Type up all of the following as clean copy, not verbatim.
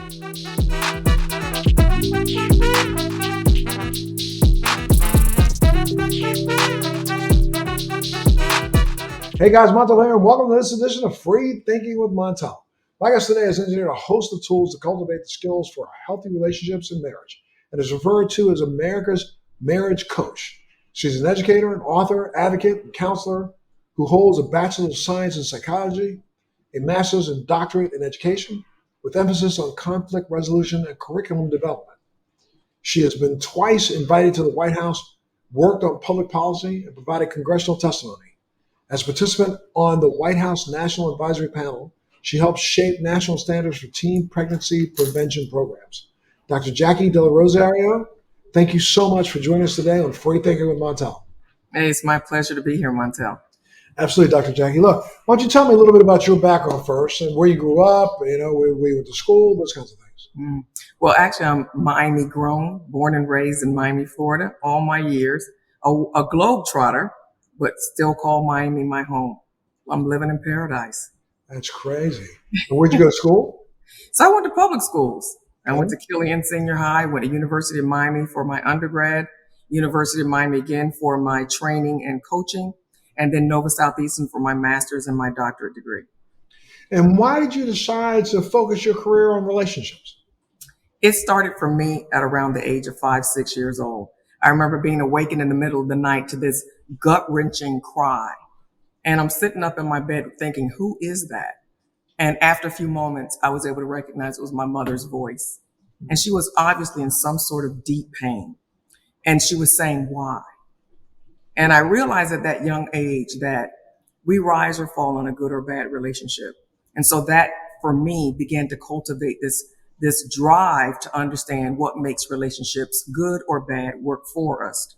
Hey guys, Montel here, and welcome to this edition of Free Thinking with Montel. My guest today has engineered a host of tools to cultivate the skills for healthy relationships and marriage, and is referred to as America's marriage coach. She's an educator, an author, advocate, and counselor who holds a Bachelor of Science in psychology, a master's and doctorate in education, with emphasis on conflict resolution and curriculum development. She has been twice invited to the White House, worked on public policy, and provided congressional testimony. As a participant on the White House National Advisory Panel, she helped shape national standards for teen pregnancy prevention programs. Dr. Jacquie Del Rosario, thank you so much for joining us today on Free Thinking with Montel. Hey, it's my pleasure to be here, Montel. Absolutely, Dr. Jacquie. Look, why don't you tell me a little bit about your background first and where you grew up, where you went to school, those kinds of things. Well, actually, I'm Miami grown, born and raised in Miami, Florida, all my years, a globetrotter, but still call Miami my home. I'm living in paradise. That's crazy. And where'd you go to school? So I went to public schools. I went to Killian Senior High, went to University of Miami for my undergrad, University of Miami again for my training and coaching, and then Nova Southeastern for my master's and my doctorate degree. And why did you decide to focus your career on relationships? It started for me at around the age of 5, 6 years old. I remember being awakened in the middle of the night to this gut-wrenching cry. And I'm sitting up in my bed thinking, who is that? And after a few moments, I was able to recognize it was my mother's voice. And she was obviously in some sort of deep pain. And she was saying, why? And I realized at that young age that we rise or fall in a good or bad relationship. And so that, for me, began to cultivate this drive to understand what makes relationships, good or bad, work for us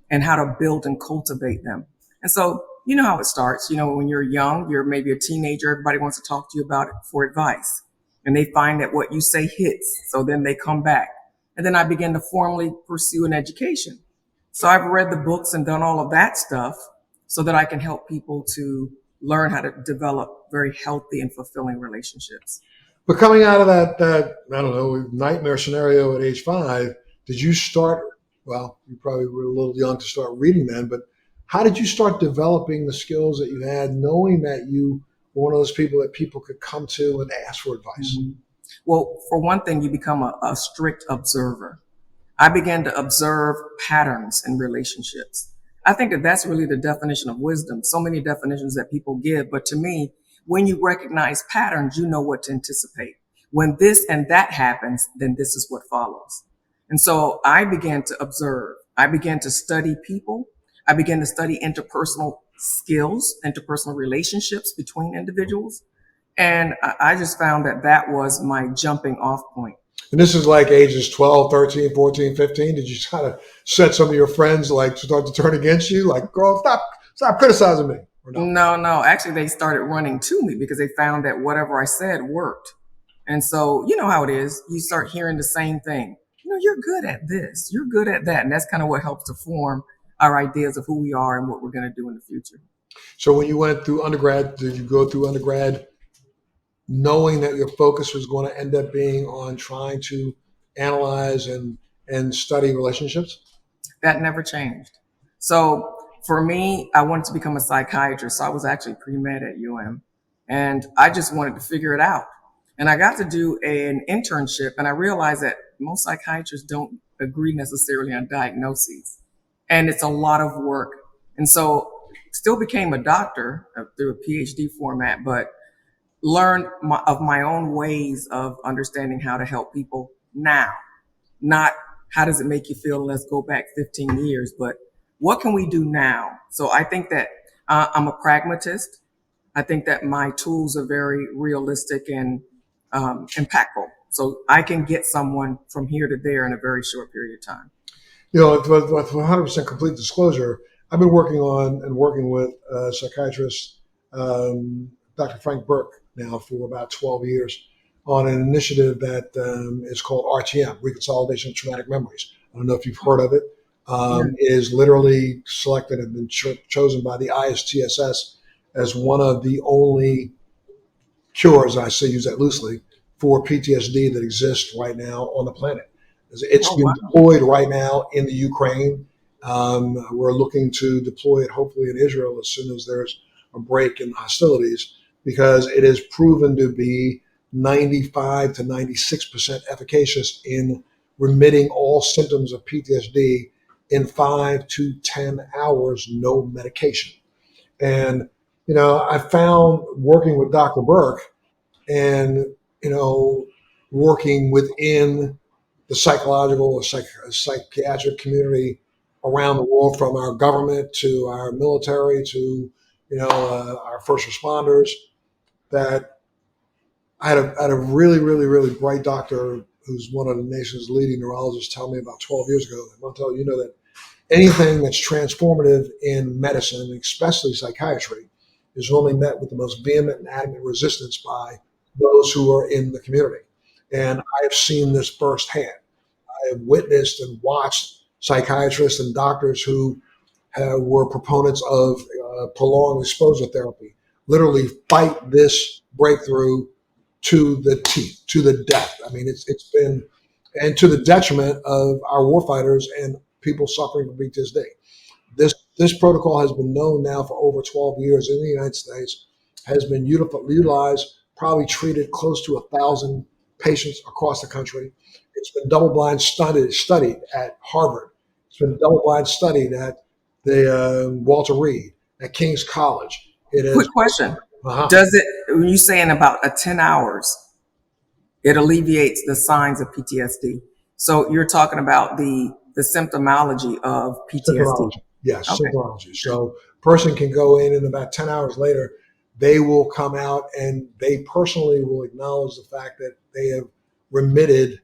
and how to build and cultivate them. And so, you know how it starts. You know, when you're young, you're maybe a teenager, everybody wants to talk to you about it for advice. And they find that what you say hits. So then they come back. And then I began to formally pursue an education. So I've read the books and done all of that stuff so that I can help people to learn how to develop very healthy and fulfilling relationships. But coming out of that nightmare scenario at age 5, did you start, well, you probably were a little young to start reading then, but how did you start developing the skills that you had, knowing that you were one of those people that people could come to and ask for advice? Mm-hmm. Well, for one thing, you become a strict observer. I began to observe patterns in relationships. I think that that's really the definition of wisdom. So many definitions that people give, but to me, when you recognize patterns, you know what to anticipate. When this and that happens, then this is what follows. And so I began to observe. I began to study people. I began to study interpersonal skills, interpersonal relationships between individuals. And I just found that that was my jumping off point. And this is like ages 12, 13, 14, 15. Did you try to set some of your friends like start to turn against you? Like, girl, stop criticizing me. No. Actually, they started running to me because they found that whatever I said worked. And so, you know how it is. You start hearing the same thing. You know, you're good at this. You're good at that. And that's kind of what helps to form our ideas of who we are and what we're going to do in the future. So when you went through undergrad, did you go through undergrad knowing that your focus was going to end up being on trying to analyze and study relationships? That never changed. So for me, I wanted to become a psychiatrist. So I was actually pre-med at UM and I just wanted to figure it out. And I got to do an internship and I realized that most psychiatrists don't agree necessarily on diagnoses. And it's a lot of work. And so still became a doctor through a PhD format, but learned of my own ways of understanding how to help people now. Not how does it make you feel? Let's go back 15 years, but what can we do now? So I think that I'm a pragmatist. I think that my tools are very realistic and impactful. So I can get someone from here to there in a very short period of time. You know, with 100% complete disclosure, I've been working with psychiatrist Dr. Frank Burke now for about 12 years on an initiative that is called RTM, Reconsolidation of Traumatic Memories. I don't know if you've heard of it. It is literally selected and been chosen by the ISTSS as one of the only cures, I say use that loosely, for PTSD that exists right now on the planet. It's Oh, been wow. deployed right now in the Ukraine. We're looking to deploy it hopefully in Israel as soon as there's a break in hostilities, because it is proven to be 95 to 96% efficacious in remitting all symptoms of PTSD in 5 to 10 hours, no medication. And, I found working with Dr. Burke and, working within the psychological or psychiatric community around the world, from our government to our military to, our first responders, that I had a really, really, really bright doctor who's one of the nation's leading neurologists tell me about 12 years ago that, Montel, that anything that's transformative in medicine, especially psychiatry, is only met with the most vehement and adamant resistance by those who are in the community. And I have seen this firsthand. I have witnessed and watched psychiatrists and doctors who were proponents of prolonged exposure therapy literally fight this breakthrough to the teeth, to the death. I mean, it's been, and to the detriment of our warfighters and people suffering from PTSD. This protocol has been known now for over 12 years in the United States, has been utilized, probably treated close to 1,000 patients across the country. It's been double-blind studied at Harvard. It's been double-blind studied at the Walter Reed, at King's College. It is. Quick question. Uh-huh. Does it, when you're saying about 10 hours, it alleviates the signs of PTSD? So you're talking about the symptomology of PTSD. Symptomology. Yes, Okay. symptomology. So person can go in and about 10 hours later, they will come out and they personally will acknowledge the fact that they have remitted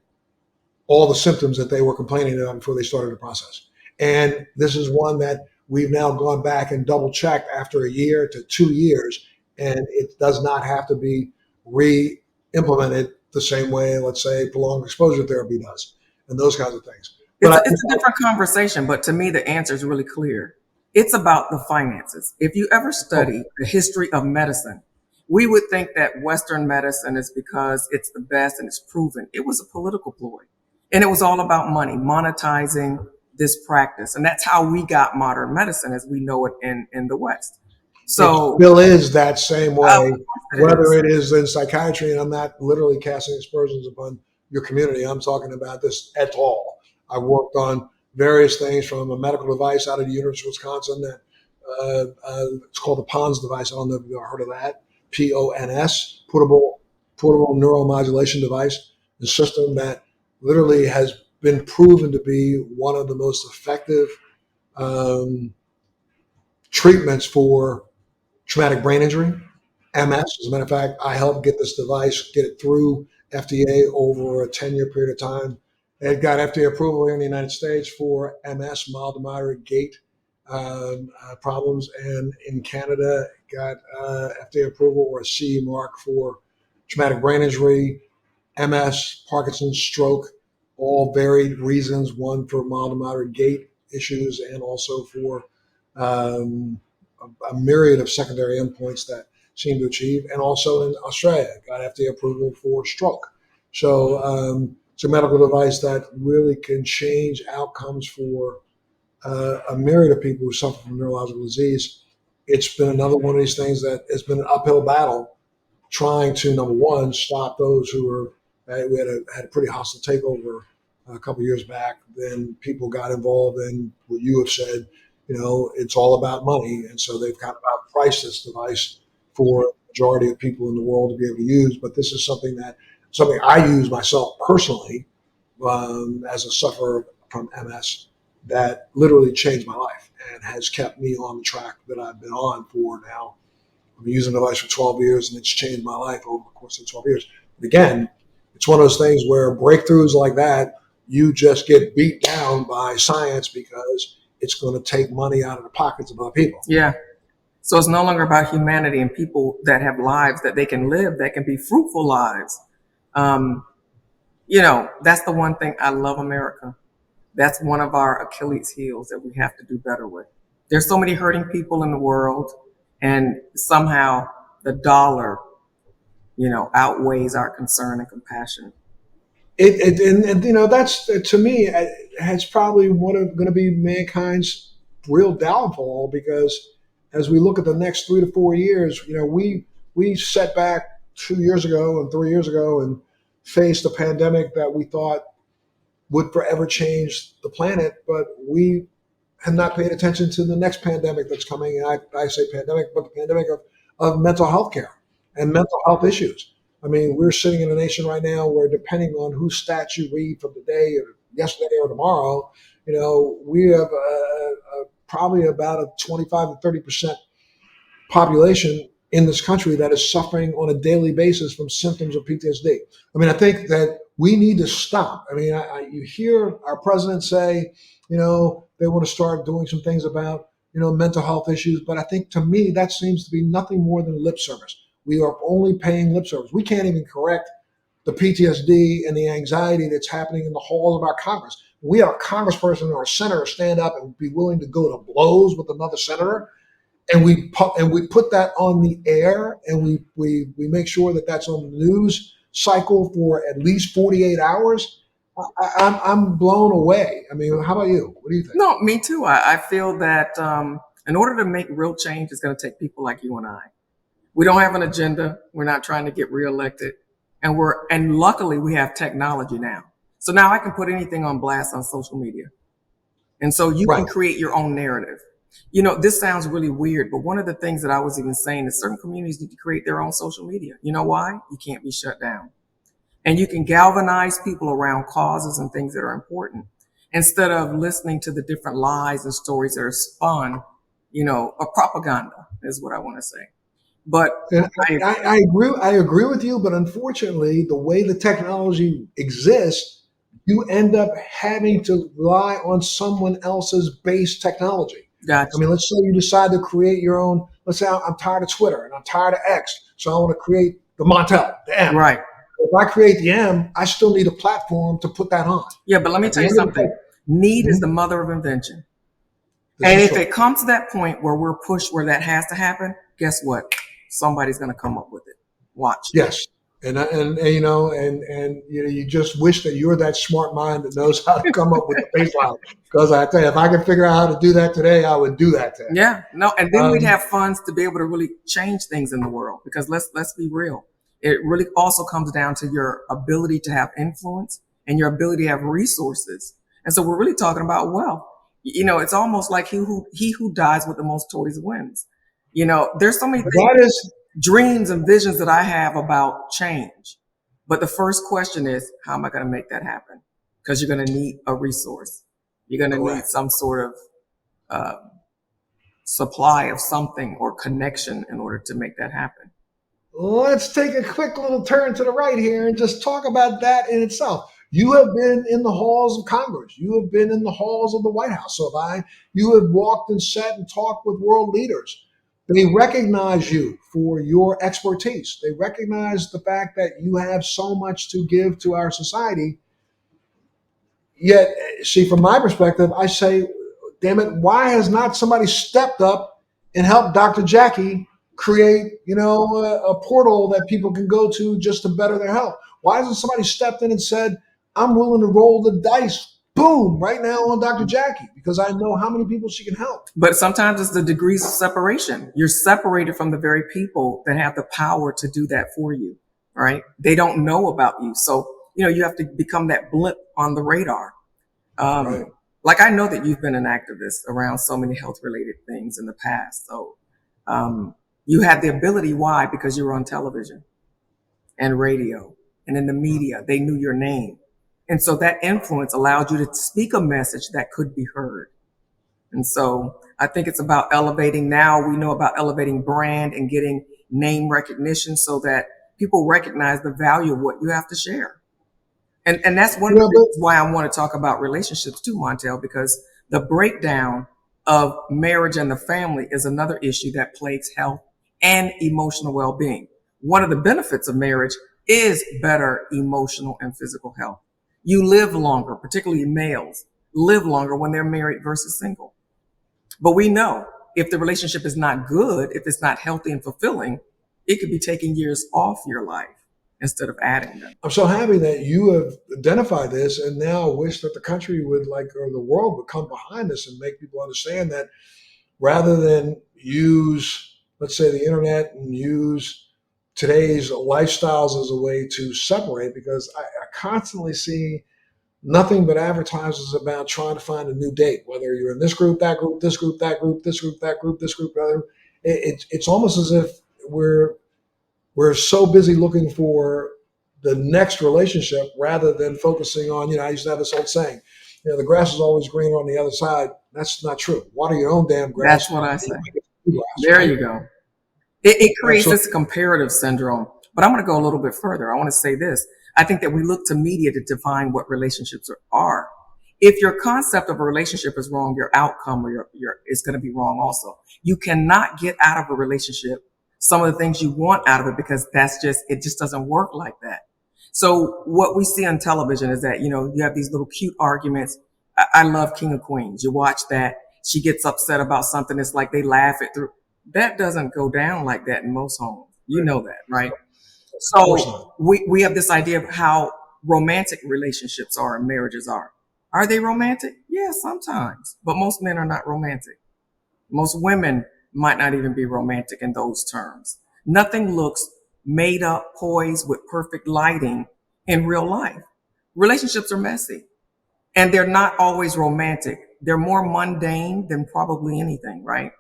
all the symptoms that they were complaining about before they started the process. And this is one that we've now gone back and double checked after a year to 2 years, and it does not have to be re-implemented the same way, let's say, prolonged exposure therapy does, and those kinds of things. But It's a different conversation, but to me, the answer is really clear. It's about the finances. If you ever study the history of medicine, we would think that Western medicine is because it's the best and it's proven. It was a political ploy. And it was all about money, monetizing this practice. And that's how we got modern medicine as we know it in the West. it So, still is that same of way, course it whether is. it is in psychiatry, and I'm not literally casting aspersions upon your community. I'm talking about this et al. I've worked on various things, from a medical device out of the University of Wisconsin that it's called the PONS device. I don't know if you've ever heard of that. PONS, portable neuromodulation device, the system that literally has been proven to be one of the most effective um, treatments for traumatic brain injury, MS. As a matter of fact, I helped get this device, get it through FDA over a 10-year period of time. It got FDA approval here in the United States for MS, mild to moderate gait problems. And in Canada, it got FDA approval or a CE mark for traumatic brain injury, MS, Parkinson's, stroke, all varied reasons. One for mild to moderate gait issues, and also for um, a myriad of secondary endpoints that seem to achieve. And also in Australia, got FDA approval for stroke. So it's a medical device that really can change outcomes for a myriad of people who suffer from neurological disease. It's been another one of these things that has been an uphill battle, trying to, number one, stop those who were. We had a pretty hostile takeover a couple of years back. Then people got involved in what you have said. It's all about money, and so they've kind of outpriced this device for the majority of people in the world to be able to use. But this is something I use myself personally, as a sufferer from MS, that literally changed my life and has kept me on the track that I've been on for now. I've been using the device for 12 years, and it's changed my life over the course of 12 years. But again, it's one of those things where breakthroughs like that, you just get beat down by science because it's going to take money out of the pockets of other people. Yeah. So it's no longer about humanity and people that have lives that they can live, that can be fruitful lives. Um, that's the one thing I love America. That's one of our Achilles heels that we have to do better with. There's so many hurting people in the world, and somehow the dollar, outweighs our concern and compassion. And that's to me has probably going to be mankind's real downfall, because as we look at the next 3 to 4 years, we set back 2 years ago and 3 years ago and faced a pandemic that we thought would forever change the planet, but we have not paid attention to the next pandemic that's coming. And I say pandemic, but the pandemic of mental health care and mental health issues. I mean, we're sitting in a nation right now where, depending on whose stats you read from today or yesterday or tomorrow, we have probably about a 25 to 30% population in this country that is suffering on a daily basis from symptoms of PTSD. I mean, I think that we need to stop. I mean, you hear our president say, they want to start doing some things about, mental health issues. But I think, to me, that seems to be nothing more than lip service. We are only paying lip service. We can't even correct the PTSD and the anxiety that's happening in the halls of our Congress. We have a congressperson or a senator stand up and be willing to go to blows with another senator, and we put that on the air, and we make sure that that's on the news cycle for at least 48 hours. I'm blown away. I mean, how about you? What do you think? No, me too. I feel that in order to make real change, it's going to take people like you and I. We don't have an agenda. We're not trying to get reelected, and luckily we have technology now. So now I can put anything on blast on social media, and so you can create your own narrative. This sounds really weird, but one of the things that I was even saying is certain communities need to create their own social media. You know why? You can't be shut down. And you can galvanize people around causes and things that are important, instead of listening to the different lies and stories that are spun, or propaganda is what I want to say. But I agree. I agree with you. But unfortunately, the way the technology exists, you end up having to rely on someone else's base technology. Gotcha. I mean, let's say you decide to create your own. Let's say I'm tired of Twitter and I'm tired of X, so I want to create the Montel, the M. Right. If I create the M, I still need a platform to put that on. Yeah, but let me tell you something. Need is the mother of invention. And if it comes to that point where we're pushed where that has to happen, guess what? Somebody's going to come up with it. Watch. Yes. And you just wish that you're that smart mind that knows how to come up with the baseline. Because I tell you, if I could figure out how to do that today, I would do that today. Yeah, no, and then we'd have funds to be able to really change things in the world. Because let's be real, it really also comes down to your ability to have influence and your ability to have resources. And so we're really talking about wealth. It's almost like he who dies with the most toys wins. There's so many dreams and visions that I have about change. But the first question is, how am I going to make that happen? Because you're going to need a resource. You're going to need some sort of supply of something or connection in order to make that happen. Let's take a quick little turn to the right here and just talk about that in itself. You have been in the halls of Congress. You have been in the halls of the White House. So you have walked and sat and talked with world leaders. They recognize you for your expertise. They recognize the fact that you have so much to give to our society. Yet, see, from my perspective, I say, damn it, why has not somebody stepped up and helped Dr. Jacquie create, a portal that people can go to just to better their health? Why hasn't somebody stepped in and said, I'm willing to roll the dice, boom, right now on Dr. Jacquie, because I know how many people she can help? But sometimes it's the degrees of separation. You're separated from the very people that have the power to do that for you, right? They don't know about you. So, you have to become that blip on the radar. Right. Like, I know that you've been an activist around so many health related things in the past. So, you had the ability. Why? Because you were on television and radio and in the media. They knew your name. And so that influence allowed you to speak a message that could be heard. And so I think it's about elevating. Now we know about elevating brand and getting name recognition so that people recognize the value of what you have to share. And that's one of the reasons why I want to talk about relationships too, Montel, because the breakdown of marriage and the family is another issue that plagues health and emotional well-being. One of the benefits of marriage is better emotional and physical health. You live longer, particularly males live longer when they're married versus single. But we know if the relationship is not good, if it's not healthy and fulfilling, It could be taking years off your life instead of adding them. I'm so happy that you have identified this and now wish that the country would or the world would come behind this and make people understand that rather than use, let's say, the internet and use today's lifestyles as a way to separate, because I constantly see nothing but advertisements about trying to find a new date, whether you're in this group, that group, this group, that group, this group, that group, this group, other. It's almost as if we're so busy looking for the next relationship rather than focusing on, I used to have this old saying, the grass is always greener on the other side. That's not true. Water your own damn grass. That's what I say. Grass, there right? you go. It creates Absolutely. this comparative syndrome. But I'm going to go a little bit further. I want to say this. I think that we look to media to define what relationships are. If your concept of a relationship is wrong, your outcome or is going to be wrong also. You cannot get out of a relationship some of the things you want out of it, because it just doesn't work like that. So what we see on television is that, you have these little cute arguments. I love King of Queens. You watch that. She gets upset about something. It's like they laugh it through. That doesn't go down like that in most homes. You know that, right? So we have this idea of how romantic relationships are and marriages are. Are they romantic? Yeah, sometimes. But most men are not romantic. Most women might not even be romantic in those terms. Nothing looks made up, poised with perfect lighting in real life. Relationships are messy, and they're not always romantic. They're more mundane than probably anything, right?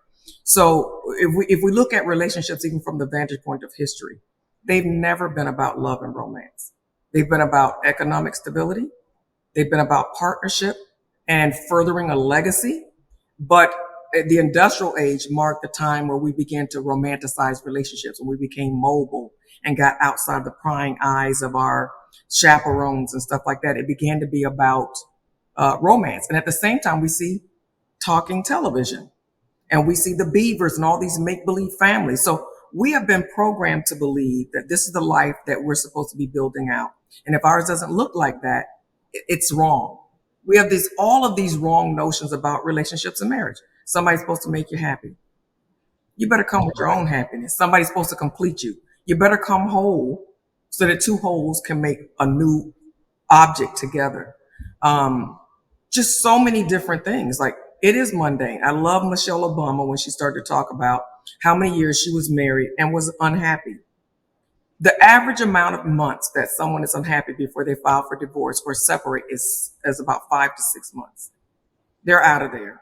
So if we look at relationships, even from the vantage point of history, they've never been about love and romance. They've been about economic stability. They've been about partnership and furthering a legacy. But the industrial age marked the time where we began to romanticize relationships, and we became mobile and got outside the prying eyes of our chaperones and stuff like that. It began to be about romance. And at the same time, we see talking television, and we see the Beavers and all these make-believe families. So we have been programmed to believe that this is the life that we're supposed to be building out. And if ours doesn't look like that, it's wrong. We have all of these wrong notions about relationships and marriage. Somebody's supposed to make you happy. You better come with your own happiness. Somebody's supposed to complete you. You better come whole so that two wholes can make a new object together. Just so many different things. Like, it is mundane. I love Michelle Obama when she started to talk about how many years she was married and was unhappy. The average amount of months that someone is unhappy before they file for divorce or separate is about 5 to 6 months. They're out of there.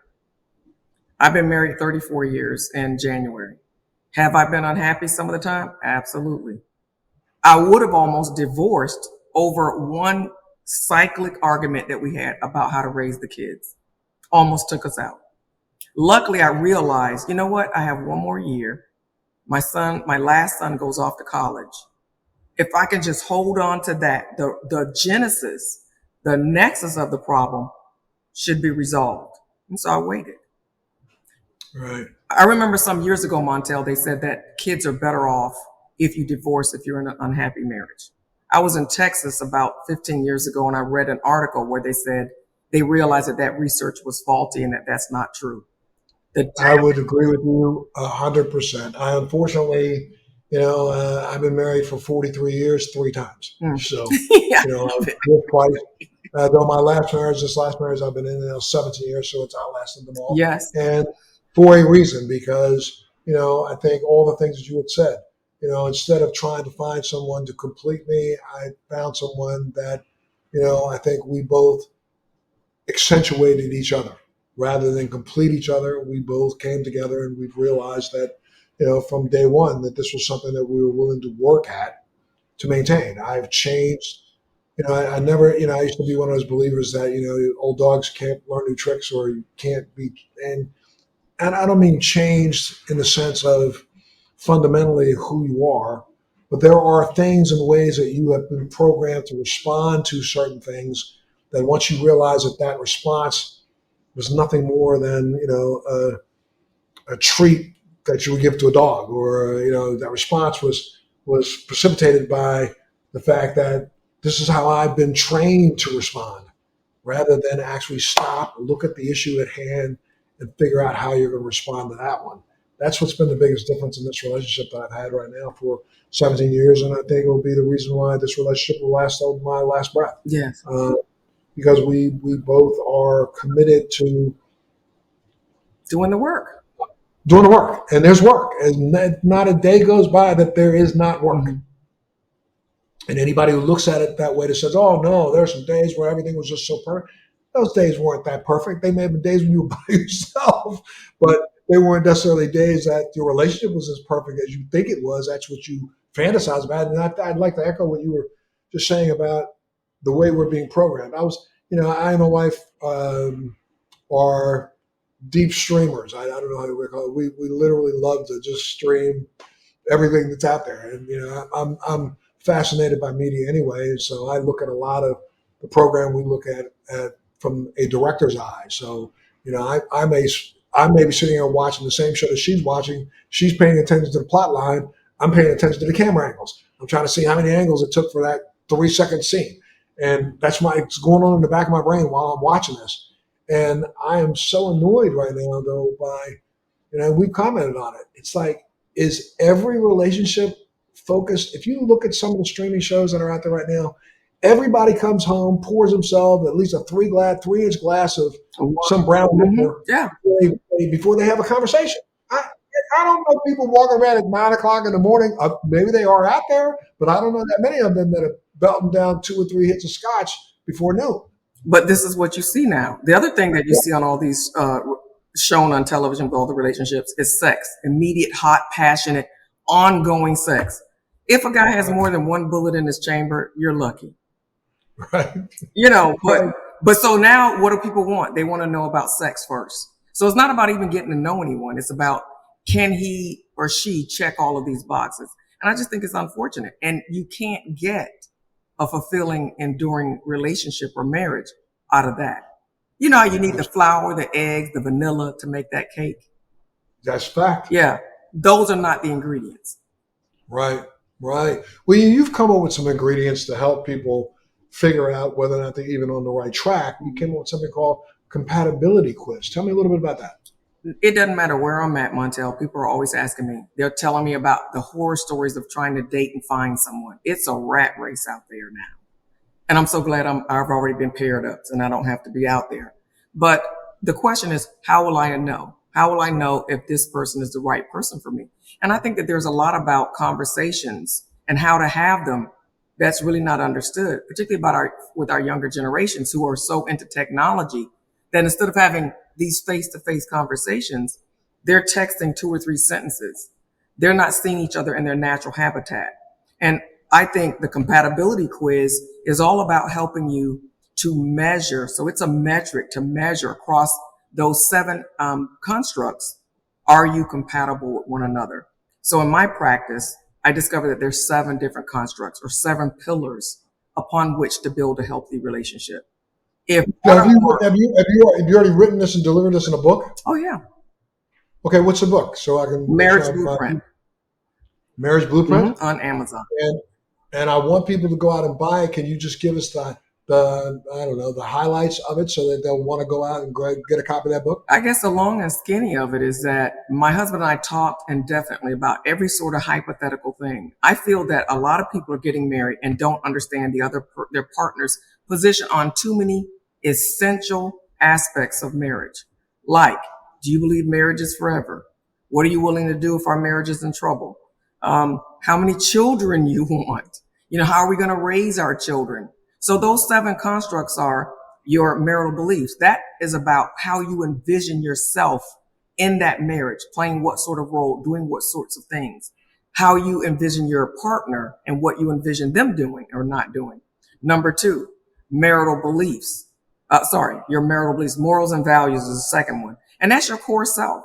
I've been married 34 years in January. Have I been unhappy some of the time? Absolutely. I would have almost divorced over one cyclic argument that we had about how to raise the kids. Almost took us out. Luckily, I realized, you know what? I have one more year. My last son goes off to college. If I can just hold on to that, the genesis, the nexus of the problem should be resolved. And so I waited. Right. I remember some years ago, Montel, they said that kids are better off if you divorce, if you're in an unhappy marriage. I was in Texas about 15 years ago, and I read an article where they said they realized that research was faulty and that that's not true. I would agree with you 100%. I unfortunately, I've been married for 43 years, 3 times. So, yeah, I've lived twice. Though this last marriage I've been in now 17 years, so it's outlasted them all. Yes. And for a reason, because, I think all the things that you had said, instead of trying to find someone to complete me, I found someone that, I think we both accentuated each other rather than complete each other. We both came together and we've realized that, from day one, that this was something that we were willing to work at to maintain. I've changed. I never, I used to be one of those believers that, old dogs can't learn new tricks, or you can't be, and I don't mean changed in the sense of fundamentally who you are, but there are things and ways that you have been programmed to respond to certain things that once you realize that response was nothing more than, a treat that you would give to a dog, or, that response was precipitated by the fact that this is how I've been trained to respond, rather than actually stop, look at the issue at hand, and figure out how you're going to respond to that one. That's what's been the biggest difference in this relationship that I've had right now for 17 years, and I think it will be the reason why this relationship will last till my last breath. Yes. Because we both are committed to Doing the work. doing the work, and there's work, and not a day goes by that there is not work. Mhm. And anybody who looks at it that way that says, "Oh no, there's some days where everything was just so perfect," those days weren't that perfect. They may have been days when you were by yourself, but they weren't necessarily days that your relationship was as perfect as you think it was. That's what you fantasize about. And I'd like to echo what you were just saying about the way we're being programmed. I and my wife are deep streamers. I don't know how we call it. We literally love to just stream everything that's out there. And I'm fascinated by media anyway, so I look at a lot of the program we look at from a director's eye. So I may be sitting here watching the same show that she's watching. She's paying attention to the plot line. I'm paying attention to the camera angles. I'm trying to see how many angles it took for that 3-second scene, and it's going on in the back of my brain while I'm watching this. And I am so annoyed right now, though, by we've commented on it. It's like, is every relationship focused? If you look at some of the streaming shows that are out there right now, everybody comes home, pours themselves at least a 3-inch glass of some brown liquor before they have a conversation. I don't know people walking around at 9 o'clock in the morning. Maybe they are out there, but I don't know that many of them that are belting down 2 or 3 hits of scotch before noon. But this is what you see now. The other thing that you see on all these shown on television with all the relationships is sex. Immediate, hot, passionate, ongoing sex. If a guy has more than one bullet in his chamber, you're lucky. Right. But so now what do people want? They want to know about sex first. So it's not about even getting to know anyone. It's about, can he or she check all of these boxes? And I just think it's unfortunate. And you can't get a fulfilling, enduring relationship or marriage out of that. You know how you need the flour, the eggs, the vanilla to make that cake? That's fact. Yeah. Those are not the ingredients. Right. Well, you've come up with some ingredients to help people figure out whether or not they're even on the right track. You came up with something called compatibility quiz. Tell me a little bit about that. It doesn't matter where I'm at, Montel. People are always asking me. They're telling me about the horror stories of trying to date and find someone. It's a rat race out there now. And I'm so glad I've already been paired up and I don't have to be out there. But the question is, how will I know? How will I know if this person is the right person for me? And I think that there's a lot about conversations and how to have them that's really not understood, particularly with our younger generations who are so into technology that instead of having these face-to-face conversations, they're texting 2 or 3 sentences. They're not seeing each other in their natural habitat. And I think the compatibility quiz is all about helping you to measure. So it's a metric to measure across those 7 constructs. Are you compatible with one another? So in my practice, I discovered that there's 7 different constructs or 7 pillars upon which to build a healthy relationship. Have you already written this and delivered this in a book? Oh yeah. Okay, what's the book? So I can Marriage Blueprint. Marriage Blueprint? Mm-hmm. On Amazon. And I want people to go out and buy it. Can you just give us the highlights of it so that they'll want to go out and get a copy of that book? I guess the long and skinny of it is that my husband and I talked indefinitely about every sort of hypothetical thing. I feel that a lot of people are getting married and don't understand their partner's position on too many essential aspects of marriage. Like, do you believe marriage is forever? What are you willing to do if our marriage is in trouble? How many children you want? How are we going to raise our children? So those 7 constructs are your marital beliefs. That is about how you envision yourself in that marriage, playing what sort of role, doing what sorts of things, how you envision your partner and what you envision them doing or not doing. Number 2, marital beliefs. Your marital beliefs, morals and values is the second one. And that's your core self.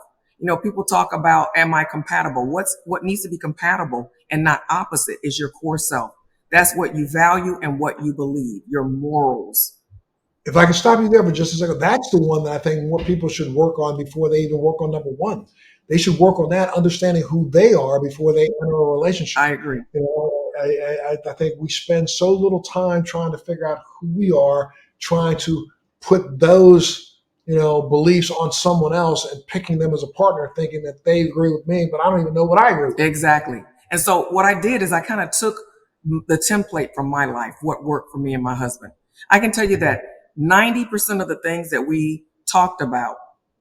People talk about, am I compatible? What needs to be compatible and not opposite is your core self. That's what you value and what you believe, your morals. If I can stop you there for just a second, that's the one that I think more people should work on before they even work on number 1. They should work on that, understanding who they are before they enter a relationship. I agree. I think we spend so little time trying to figure out who we are, trying to put those beliefs on someone else and picking them as a partner, thinking that they agree with me, but I don't even know what I agree with. Exactly. And so what I did is I kind of took the template from my life, what worked for me and my husband. I can tell you that 90% of the things that we talked about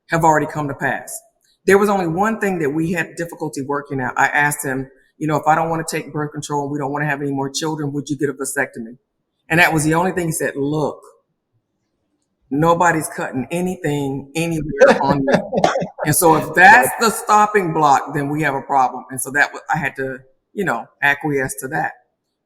have already come to pass. There was only one thing that we had difficulty working out. I asked him, if I don't want to take birth control and we don't want to have any more children, would you get a vasectomy? And that was the only thing he said, look, nobody's cutting anything anywhere on me. And so if that's the stopping block, then we have a problem. And so I had to, acquiesce to that.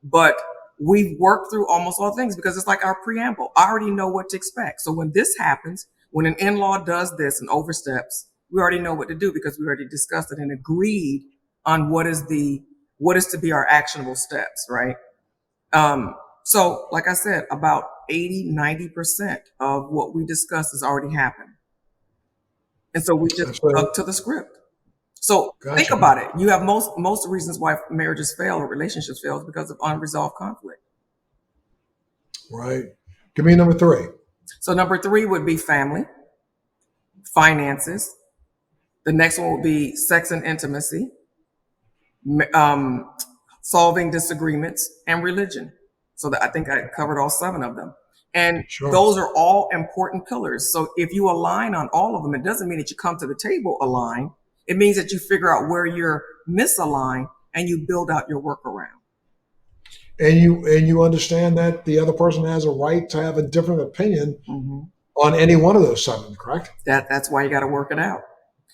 But we've worked through almost all things because it's like our preamble. I already know what to expect. So when this happens, when an in-law does this and oversteps, we already know what to do because we already discussed it and agreed on what is to be our actionable steps, right? So like I said, about 80-90% of what we discussed has already happened. And so we just stuck to the script. So think about it. You have most reasons why marriages fail or relationships fail is because of unresolved conflict. Right. Give me number 3. So number 3 would be family, finances. The next one would be sex and intimacy, solving disagreements, and religion. So I think I covered all 7 of them. And those are all important pillars. So if you align on all of them, it doesn't mean that you come to the table aligned. It means that you figure out where you're misaligned and you build out your workaround. And you understand that the other person has a right to have a different opinion on any one of those 7, correct? That's why you got to work it out.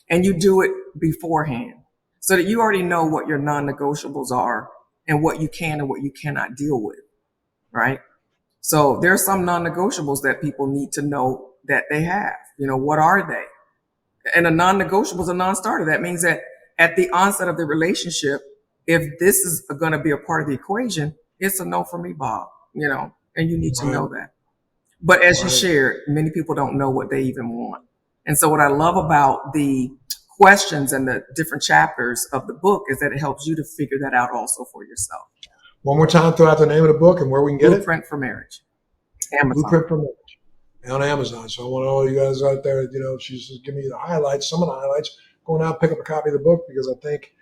And you do it beforehand so that you already know what your non-negotiables are and what you can and what you cannot deal with, right? So there are some non-negotiables that people need to know that they have. What are they? And a non-negotiable is a non-starter. That means that at the onset of the relationship, if this is going to be a part of the equation, it's a no for me, Bob, and you need to know that. But as you shared, many people don't know what they even want. And so what I love about the questions and the different chapters of the book is that it helps you to figure that out also for yourself. One more time, throw out the name of the book and where we can get Blueprint for Marriage. Amazon. Blueprint for Marriage on Amazon. So I want all you guys out there, she's just giving you the highlights, some of the highlights. Go out, pick up a copy of the book because I think,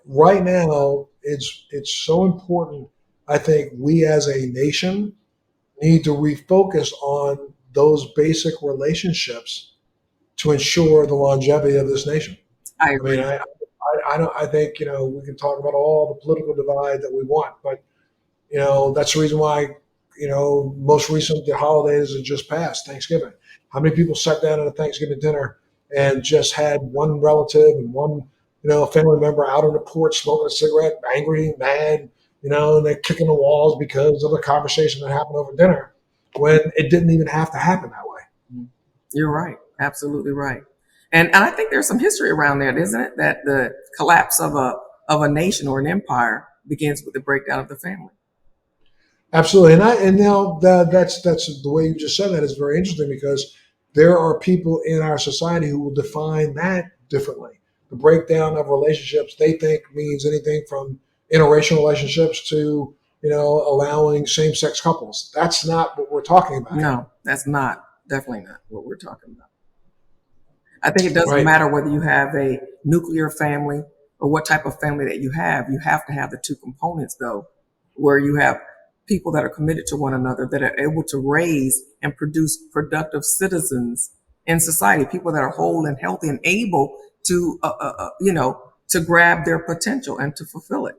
right now it's so important. I think we as a nation need to refocus on those basic relationships to ensure the longevity of this nation. I agree. I think, we can talk about all the political divide that we want, but, that's the reason why, most recent, the holidays have just passed, Thanksgiving. How many people sat down at a Thanksgiving dinner and just had one relative and one, family member out on the porch smoking a cigarette, angry, mad, and they're kicking the walls because of the conversation that happened over dinner when it didn't even have to happen that way. You're right. Absolutely right. And I think there's some history around that, isn't it? That the collapse of a nation or an empire begins with the breakdown of the family. Absolutely. And now that's the way you just said that is very interesting because there are people in our society who will define that differently. The breakdown of relationships they think means anything from interracial relationships to, allowing same-sex couples. That's not what we're talking about. No, that's not. Definitely not what we're talking about. I think it doesn't matter whether you have a nuclear family or what type of family that you have. You have to have the 2 components, though, where you have people that are committed to one another, that are able to raise and produce productive citizens in society, people that are whole and healthy and able to, to grab their potential and to fulfill it.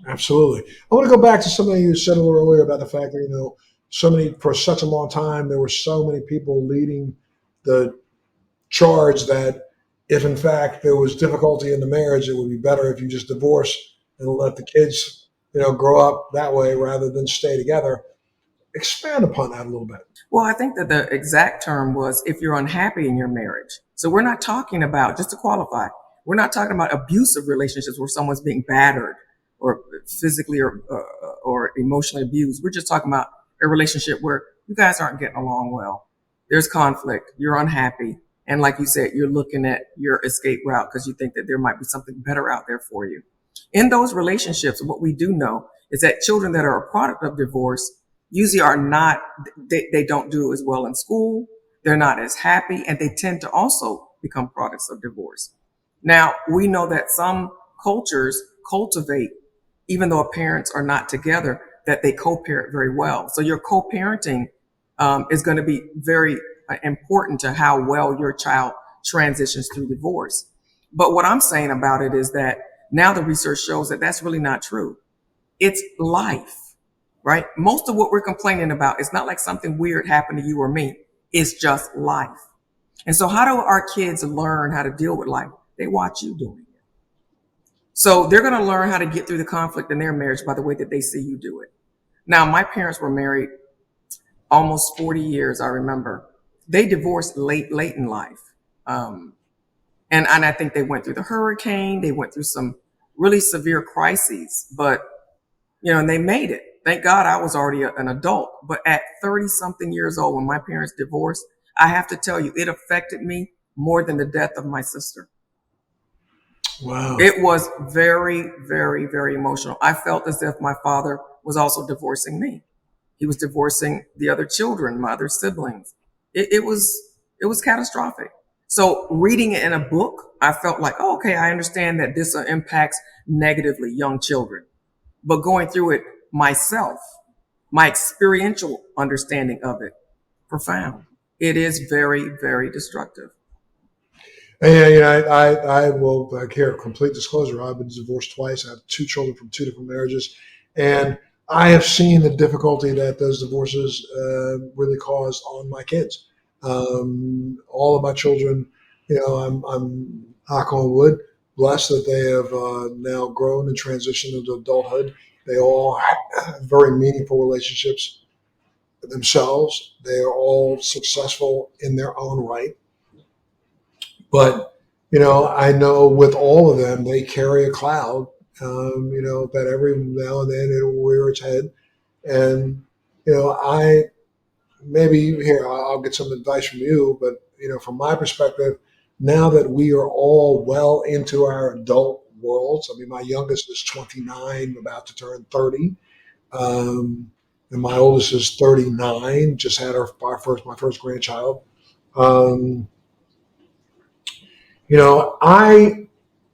Absolutely. I want to go back to something you said a little earlier about the fact that, for such a long time, there were so many people leading the charge that if in fact there was difficulty in the marriage, it would be better if you just divorce and let the kids, grow up that way rather than stay together. Expand upon that a little bit. Well, I think that the exact term was if you're unhappy in your marriage. So we're not talking about, just to qualify, we're not talking about abusive relationships where someone's being battered or physically or emotionally abused. We're just talking about a relationship where you guys aren't getting along well. There's conflict. You're unhappy. And like you said, you're looking at your escape route because you think that there might be something better out there for you. In those relationships, what we do know is that children that are a product of divorce usually are not, they don't do as well in school. They're not as happy, and they tend to also become products of divorce. Now, we know that some cultures cultivate, even though parents are not together, that they co-parent very well. So your co-parenting is going to be very important to how well your child transitions through divorce. But what I'm saying about it is that now the research shows that that's really not true. It's life, right? Most of what we're complaining about is not like something weird happened to you or me. It's just life. And so how do our kids learn how to deal with life? They watch you doing it. So they're going to learn how to get through the conflict in their marriage by the way that they see you do it. Now, my parents were married almost 40 years, I remember. They divorced late in life. And I think they went through the hurricane. They went through some really severe crises, but, and they made it. Thank God I was already an adult. But at 30 something years old, when my parents divorced, I have to tell you, it affected me more than the death of my sister. Wow. It was very, very, very emotional. I felt as if my father was also divorcing me. He was divorcing the other children, my other siblings. It was catastrophic. So reading it in a book, I felt like, oh, okay, I understand that this impacts negatively young children. But going through it myself, my experiential understanding of it, profound. It is very, very destructive. Yeah, I will care. Complete disclosure: I've been divorced twice. I have two children from two different marriages, and I have seen the difficulty that those divorces really caused on my kids. All of my children, I'm knock on wood, blessed that they have now grown and transitioned into adulthood. They all have very meaningful relationships themselves. They are all successful in their own right. But I know with all of them, they carry a cloud. That every now and then it'll rear its head. And I maybe here I'll get some advice from you. But from my perspective, now that we are all well into our adult worlds, I mean, my youngest is 29, about to turn 30. And my oldest is 39. Just had my first grandchild. Um, I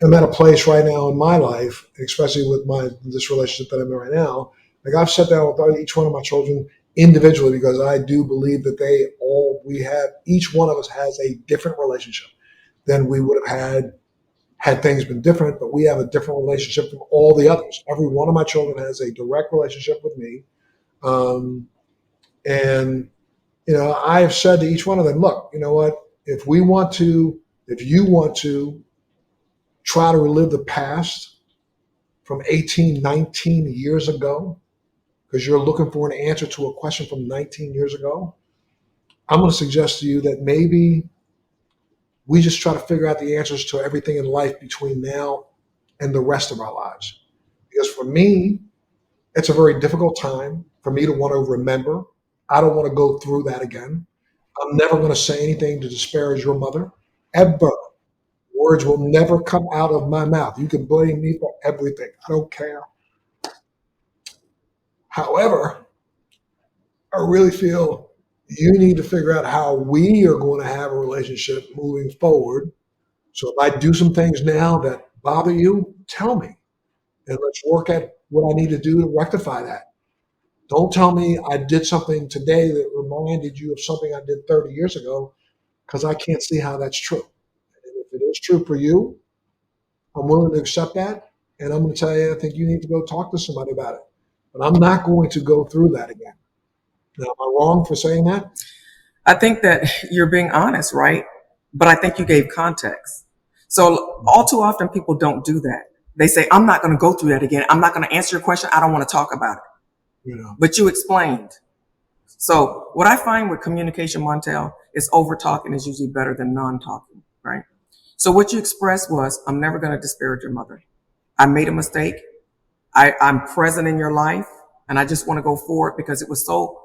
am at a place right now in my life, especially with this relationship that I'm in right now. Like I've sat down with each one of my children individually because I do believe that each one of us has a different relationship than we would have had things been different, but we have a different relationship from all the others. Every one of my children has a direct relationship with me. Um, and, I have said to each one of them, look, you know what, if you want to try to relive the past from 18, 19 years ago, because you're looking for an answer to a question from 19 years ago, I'm going to suggest to you that maybe we just try to figure out the answers to everything in life between now and the rest of our lives. Because for me, it's a very difficult time for me to want to remember. I don't want to go through that again. I'm never going to say anything to disparage your mother, ever. Words will never come out of my mouth. You can blame me for everything. I don't care. However, I really feel you need to figure out how we are going to have a relationship moving forward. So if I do some things now that bother you, tell me. And let's work at what I need to do to rectify that. Don't tell me I did something today that reminded you of something I did 30 years ago, because I can't see how that's true. And if it is true for you, I'm willing to accept that. And I'm going to tell you, I think you need to go talk to somebody about it. But I'm not going to go through that again. Now, am I wrong for saying that? I think that you're being honest, right? But I think you gave context. So all too often people don't do that. They say, I'm not going to go through that again. I'm not going to answer your question. I don't want to talk about it. But you explained. So what I find with communication, Montel, is over talking is usually better than non-talking, right? So what you expressed was, I'm never going to disparage your mother. I made a mistake. I'm present in your life, and I just want to go forward because it was so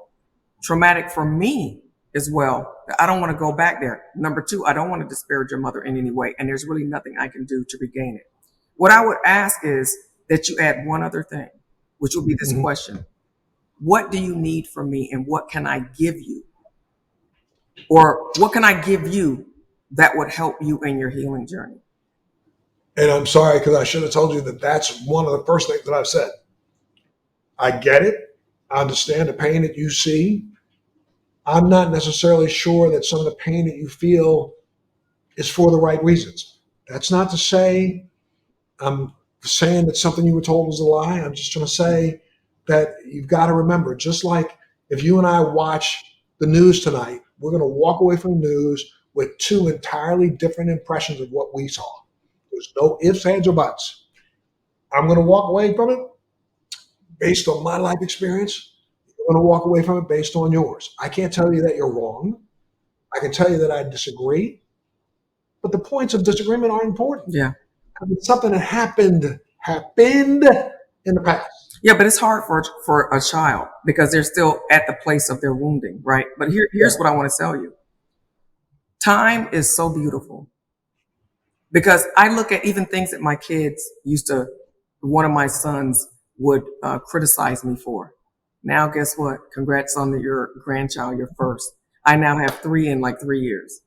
traumatic for me as well. I don't want to go back there. Number two, I don't want to disparage your mother in any way, and there's really nothing I can do to regain it. What I would ask is that you add one other thing, which will be this question. What do you need from me, and what can I give you? Or what can I give you that would help you in your healing journey? And I'm sorry, because I should have told you that that's one of the first things that I've said. I get it. I understand the pain that you see. I'm not necessarily sure that some of the pain that you feel is for the right reasons. That's not to say I'm saying that something you were told was a lie. I'm just going to say that you've got to remember, just like if you and I watch the news tonight, we're going to walk away from the news with two entirely different impressions of what we saw. There's no ifs, ands, or buts. I'm going to walk away from it based on my life experience. You're going to walk away from it based on yours. I can't tell you that you're wrong. I can tell you that I disagree, but the points of disagreement are important. Yeah. It's something that happened in the past. Yeah, but it's hard for a child because they're still at the place of their wounding, right? But here's what I want to tell you. Time is so beautiful because I look at even things that my kids used to, one of my sons would criticize me for. Now, guess what? Congrats on your grandchild, your first. I now have 3 in like 3 years.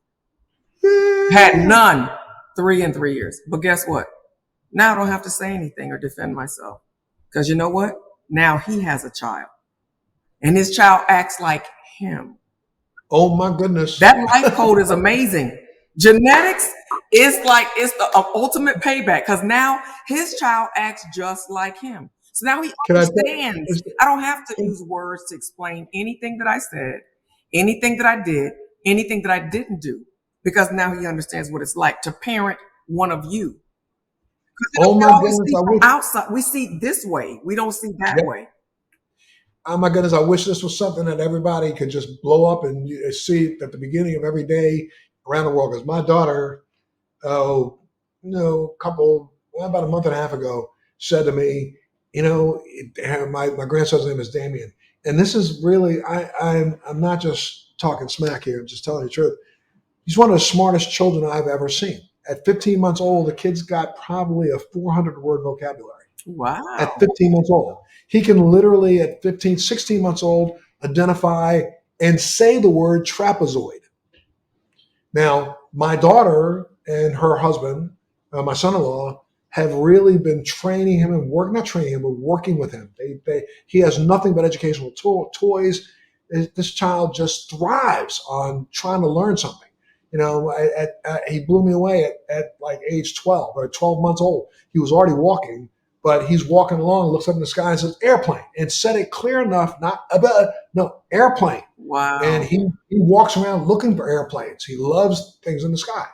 Had none 3 in 3 years. But guess what? Now I don't have to say anything or defend myself. Because you know what? Now he has a child. And his child acts like him. Oh my goodness. That life code is amazing. Genetics is like, it's the ultimate payback because now his child acts just like him. So now he understands. I don't have to use words to explain anything that I said, anything that I did, anything that I didn't do, because now he understands what it's like to parent one of you. Oh my goodness. Outside, we see this way. We don't see that way. Oh my goodness, I wish this was something that everybody could just blow up and see at the beginning of every day around the world. Because my daughter, about a month and a half ago, said to me, my grandson's name is Damien. And this is really, I'm not just talking smack here, I'm just telling the truth. He's one of the smartest children I've ever seen. At 15 months old, the kid's got probably a 400-word vocabulary. Wow. At 15 months old. He can literally, at 15, 16 months old, identify and say the word trapezoid. Now, my daughter and her husband, my son-in-law, have really been training him and working with him. He has nothing but educational toys. This child just thrives on trying to learn something. He blew me away at like age 12 or 12 months old. He was already walking, but he's walking along, looks up in the sky and says, airplane, and said it clear enough, airplane. Wow. And he walks around looking for airplanes. He loves things in the sky.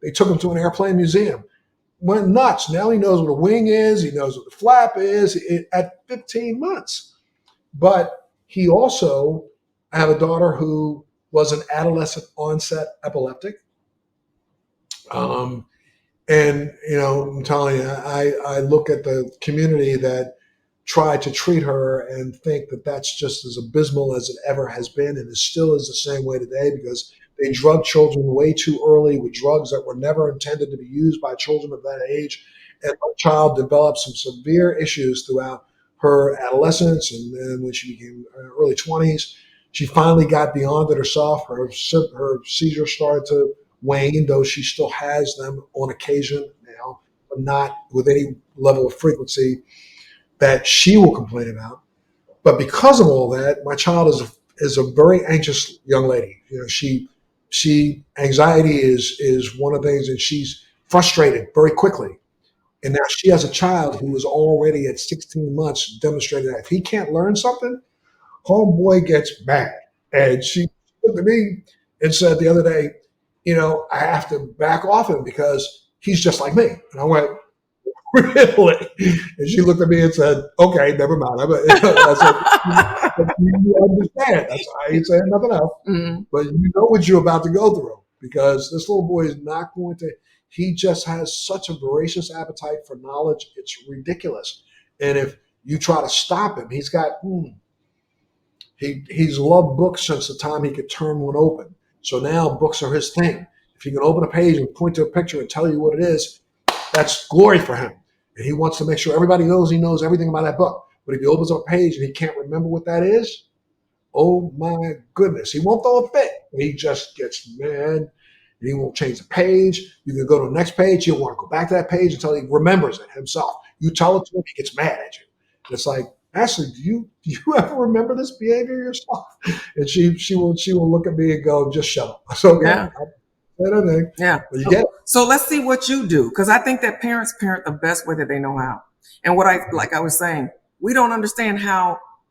They took him to an airplane museum. Went nuts. Now he knows what a wing is. He knows what the flap is at 15 months. But he also, I have a daughter who was an adolescent onset epileptic. I'm telling you, I look at the community that tried to treat her and think that that's just as abysmal as it ever has been, and it still is the same way today because they drug children way too early with drugs that were never intended to be used by children of that age. And my child developed some severe issues throughout her adolescence, and then when she became early 20s, she finally got beyond it herself. Her seizures started to wane, though she still has them on occasion now, but not with any level of frequency that she will complain about. But because of all that, my child is a very anxious young lady. She anxiety is one of the things, and she's frustrated very quickly. And now she has a child who is already at 16 months demonstrating that if he can't learn something, homeboy gets mad. And she looked at me and said the other day, I have to back off him because he's just like me. And I went, really? And she looked at me and said, okay, never mind. I said, you understand. I ain't saying nothing else. Mm-hmm. But you know what you're about to go through because this little boy is not going to, he just has such a voracious appetite for knowledge. It's ridiculous. And if you try to stop him, he's got, he's loved books since the time he could turn one open. So now books are his thing. If he can open a page and point to a picture and tell you what it is, that's glory for him. And he wants to make sure everybody knows he knows everything about that book. But if he opens up a page and he can't remember what that is, oh my goodness, he won't throw a fit. He just gets mad. He won't change the page. You can go to the next page. He'll want to go back to that page until he remembers it himself. You tell it to him, he gets mad at you. And it's like, Ashley, do you ever remember this behavior yourself? And she will look at me and go, just shut up. It's okay. Yeah. I don't think. Yeah. But you get it. So let's see what you do. Because I think that parents parent the best way that they know how. And like I was saying, we don't understand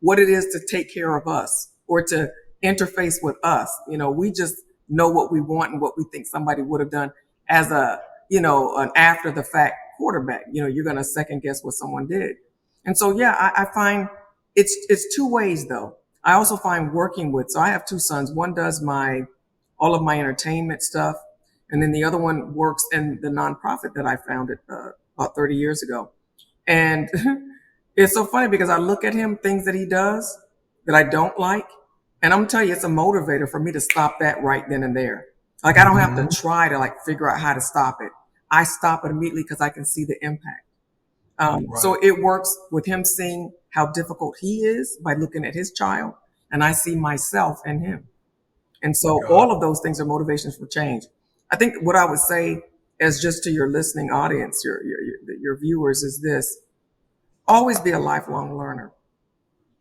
what it is to take care of us or to interface with us. We just know what we want and what we think somebody would have done as an after the fact quarterback. You're going to second guess what someone did. And so, yeah, I find it's two ways though. I also find working with, so I have two sons. One does all of my entertainment stuff. And then the other one works in the nonprofit that I founded about 30 years ago. And it's so funny because I look at him, things that he does that I don't like. And I'm going to tell you, it's a motivator for me to stop that right then and there. Like, I don't have to try to figure out how to stop it. I stop it immediately because I can see the impact. Right. So it works with him seeing how difficult he is by looking at his child. And I see myself in him. And so all of those things are motivations for change. I think what I would say is just to your listening audience, your viewers, is this: always be a lifelong learner.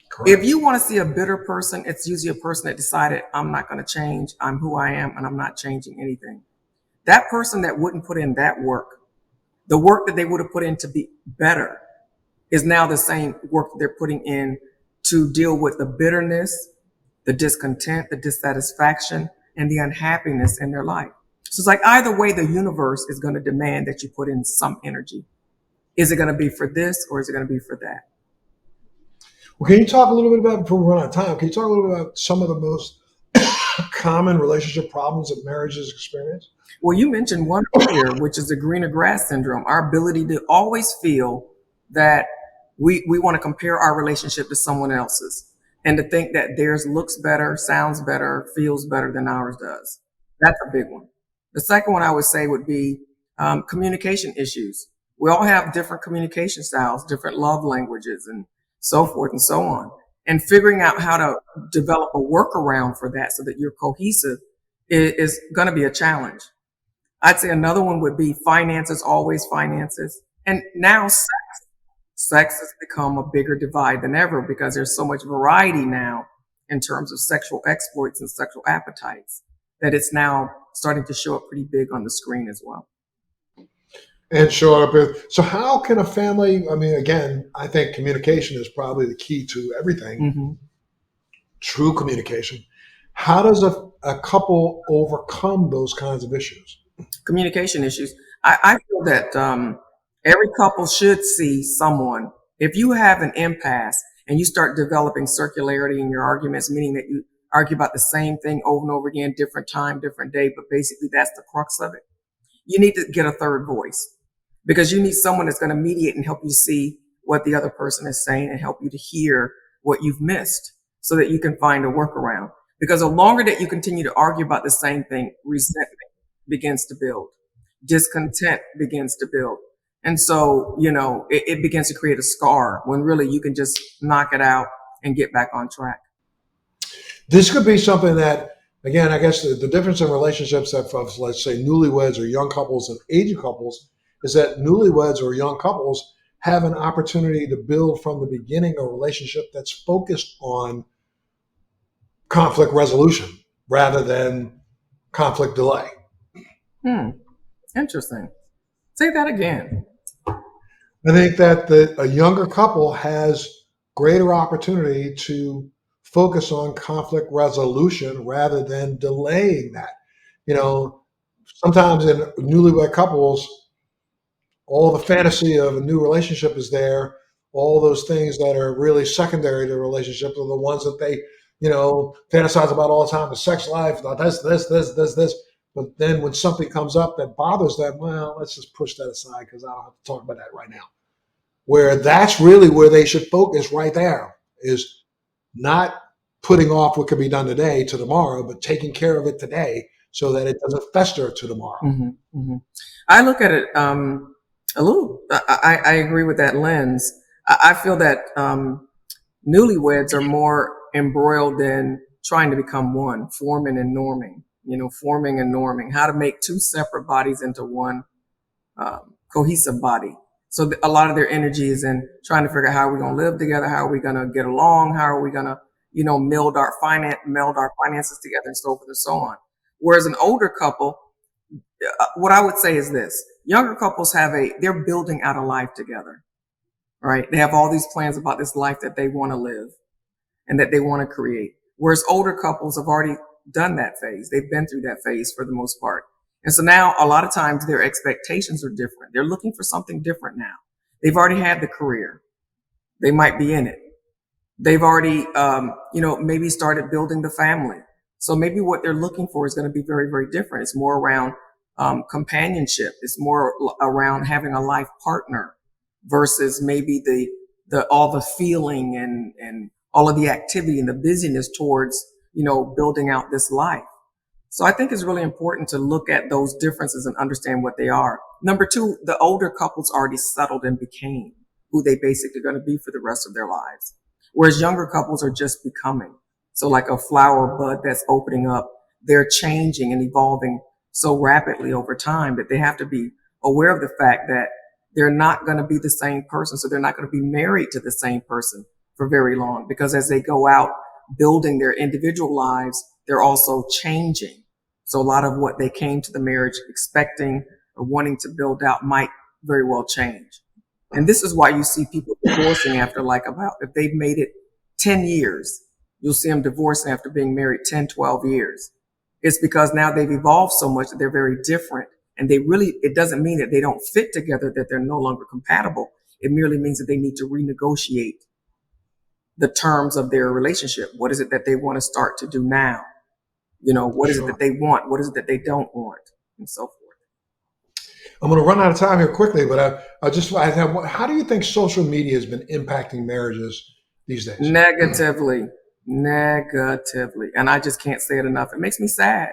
Correct. If you want to see a bitter person, it's usually a person that decided, I'm not going to change. I'm who I am, and I'm not changing anything. That person that wouldn't put in that work, the work that they would have put in to be better, is now the same work that they're putting in to deal with the bitterness, the discontent, the dissatisfaction, and the unhappiness in their life. So it's like either way, the universe is going to demand that you put in some energy. Is it going to be for this or is it going to be for that? Well, can you talk a little bit about, before we run out of time, can you talk a little bit about some of the most common relationship problems that marriages experience? Well, you mentioned one earlier, which is the greener grass syndrome, our ability to always feel that we want to compare our relationship to someone else's and to think that theirs looks better, sounds better, feels better than ours does. That's a big one. The second one I would say would be communication issues. We all have different communication styles, different love languages, and so forth and so on. And figuring out how to develop a workaround for that so that you're cohesive is going to be a challenge. I'd say another one would be finances, always finances. And now sex. Sex has become a bigger divide than ever because there's so much variety now in terms of sexual exploits and sexual appetites that it's now starting to show up pretty big on the screen as well. And show up with, so how can a family, I mean, again, I think communication is probably the key to everything. Mm-hmm. True communication. How does a couple overcome those kinds of issues? Communication issues. I feel that every couple should see someone. If you have an impasse and you start developing circularity in your arguments, meaning that you argue about the same thing over and over again, different time, different day, but basically that's the crux of it. You need to get a third voice because you need someone that's going to mediate and help you see what the other person is saying and help you to hear what you've missed so that you can find a workaround. Because the longer that you continue to argue about the same thing, resentment begins to build. Discontent begins to build. And so, it begins to create a scar when really you can just knock it out and get back on track. This could be something that, again, I guess the difference in relationships of, let's say, newlyweds or young couples and aging couples is that newlyweds or young couples have an opportunity to build from the beginning a relationship that's focused on conflict resolution rather than conflict delay. Interesting. Say that again. I think that a younger couple has greater opportunity to focus on conflict resolution rather than delaying that. Sometimes in newlywed couples, all the fantasy of a new relationship is there. All those things that are really secondary to a relationship are the ones that they, fantasize about all the time. The sex life, this. But then when something comes up that bothers them, well, let's just push that aside because I don't have to talk about that right now. Where that's really where they should focus right there is not putting off what can be done today to tomorrow, but taking care of it today so that it doesn't fester to tomorrow. Mm-hmm, mm-hmm. I look at it a little, I agree with that lens. I feel that newlyweds are more embroiled in trying to become one, forming and norming, how to make two separate bodies into one cohesive body. So a lot of their energy is in trying to figure out how we're going to live together, how are we going to get along, how are we going to, meld our finances together, and so forth and so on. Whereas an older couple, what I would say is this: younger couples they're building out a life together, right? They have all these plans about this life that they want to live and that they want to create. Whereas older couples have already done that phase. They've been through that phase for the most part. And so now a lot of times their expectations are different. They're looking for something different now. They've already had the career. They might be in it. They've already, maybe started building the family. So maybe what they're looking for is going to be very, very different. It's more around companionship. It's more around having a life partner versus maybe all the feeling and all of the activity and the busyness towards, building out this life. So I think it's really important to look at those differences and understand what they are. Number two, the older couples already settled and became who they basically are going to be for the rest of their lives. Whereas younger couples are just becoming. So like a flower bud that's opening up, they're changing and evolving so rapidly over time that they have to be aware of the fact that they're not going to be the same person. So they're not going to be married to the same person for very long, because as they go out building their individual lives, they're also changing. So a lot of what they came to the marriage expecting or wanting to build out might very well change. And this is why you see people divorcing after if they've made it 10 years, you'll see them divorcing after being married 10, 12 years. It's because now they've evolved so much that they're very different. And it doesn't mean that they don't fit together, that they're no longer compatible. It merely means that they need to renegotiate the terms of their relationship. What is it that they want to start to do now? What is it that they want? What is it that they don't want? And so forth. I'm going to run out of time here quickly, but how do you think social media has been impacting marriages these days? Negatively. And I just can't say it enough. It makes me sad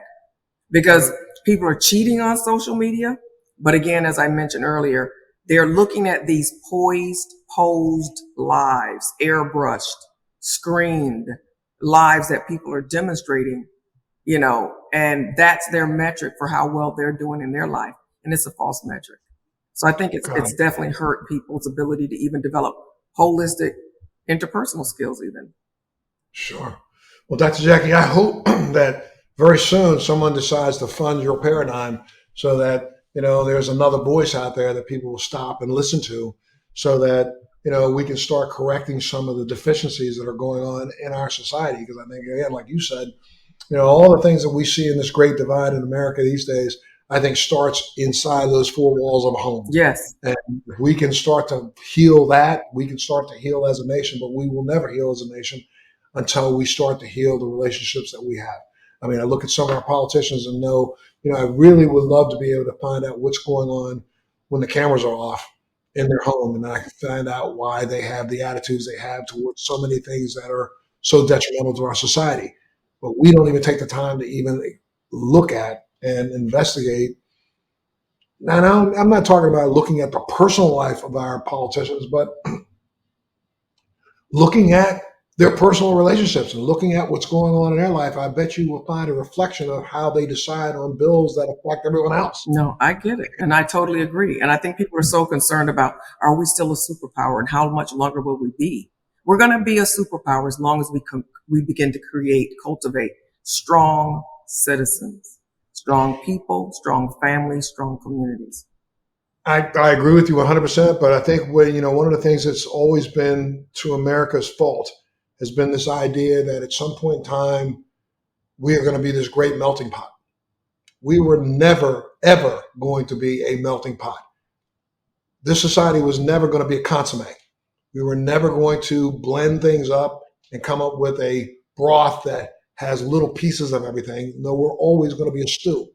because people are cheating on social media. But again, as I mentioned earlier, they're looking at these posed lives, airbrushed, screened lives that people are demonstrating, and that's their metric for how well they're doing in their life. And it's a false metric. So I think it's definitely hurt people's ability to even develop holistic interpersonal skills even. Sure. Well, Dr. Jacquie, I hope that very soon someone decides to fund your paradigm so that, there's another voice out there that people will stop and listen to, so that, we can start correcting some of the deficiencies that are going on in our society. Because I think, again, like you said, all the things that we see in this great divide in America these days, I think starts inside those four walls of a home. Yes. And if we can start to heal that, we can start to heal as a nation, but we will never heal as a nation until we start to heal the relationships that we have. I mean, I look at some of our politicians and know, I really would love to be able to find out what's going on when the cameras are off in their home, and I can find out why they have the attitudes they have towards so many things that are so detrimental to our society. But we don't even take the time to even look at and investigate. Now, I'm not talking about looking at the personal life of our politicians, but looking at their personal relationships and looking at what's going on in their life. I bet you will find a reflection of how they decide on bills that affect everyone else. No, I get it. And I totally agree. And I think people are so concerned about, are we still a superpower and how much longer will we be? We're going to be a superpower as long as we begin to cultivate strong citizens, strong people, strong families, strong communities. I agree with you 100%, but I think one of the things that's always been to America's fault has been this idea that at some point in time, we are going to be this great melting pot. We were never, ever going to be a melting pot. This society was never going to be a consomme. We were never going to blend things up and come up with a broth that has little pieces of everything. No, we're always going to be a stew.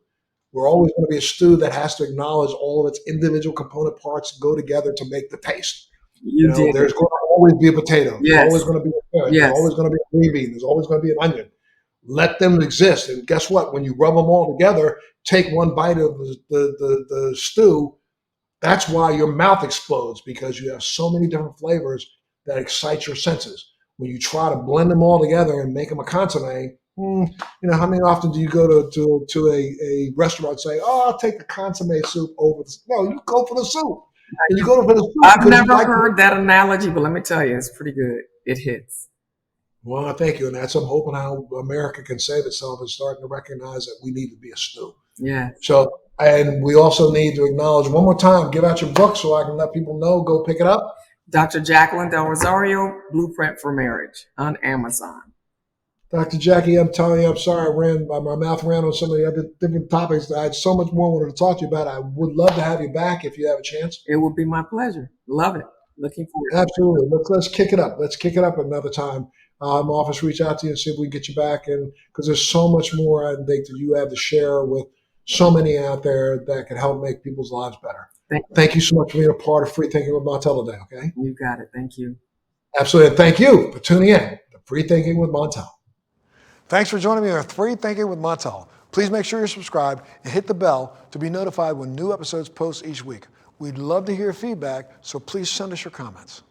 We're always going to be a stew that has to acknowledge all of its individual component parts go together to make the taste. There's going to always be a potato. Yes. There's always going to be a carrot. Yes. There's always going to be a green bean. There's always going to be an onion. Let them exist. And guess what? When you rub them all together, take one bite of the stew, that's why your mouth explodes, because you have so many different flavors that excite your senses. when you try to blend them all together and make them a consomme, how many often do you go to a restaurant and say, "Oh, I'll take the consomme soup over the." No, you go for the soup. And you go for the soup I've because you never like. heard that analogy, but let me tell you, it's pretty good. It hits. Well, thank you, and that's I'm hoping how America can save itself is starting to recognize that we need to be a stew. Yeah. So, and we also need to acknowledge one more time, give out your book so I can let people know, go pick it up. Dr. Jacquie Del Rosario, Blueprint for Marriage on Amazon. Dr. Jacquie, I'm telling you, I'm sorry my mouth ran on some of the other different topics. I had so much more I wanted to talk to you about. I would love to have you back if you have a chance. It would be my pleasure. Love it. Looking forward to it. Absolutely. Let's kick it up. Let's kick it up another time. Office, reach out to you and see if we can get you back. And because there's so much more I think that you have to share with so many out there that can help make people's lives better. Thank you so much for being a part of Free Thinking with Montel today. Okay. You got it. Thank you. Absolutely. And thank you for tuning in to Free Thinking with Montel. Thanks for joining me on Free Thinking with Montel. Please make sure you're subscribed and hit the bell to be notified when new episodes post each week. We'd love to hear feedback, so please send us your comments.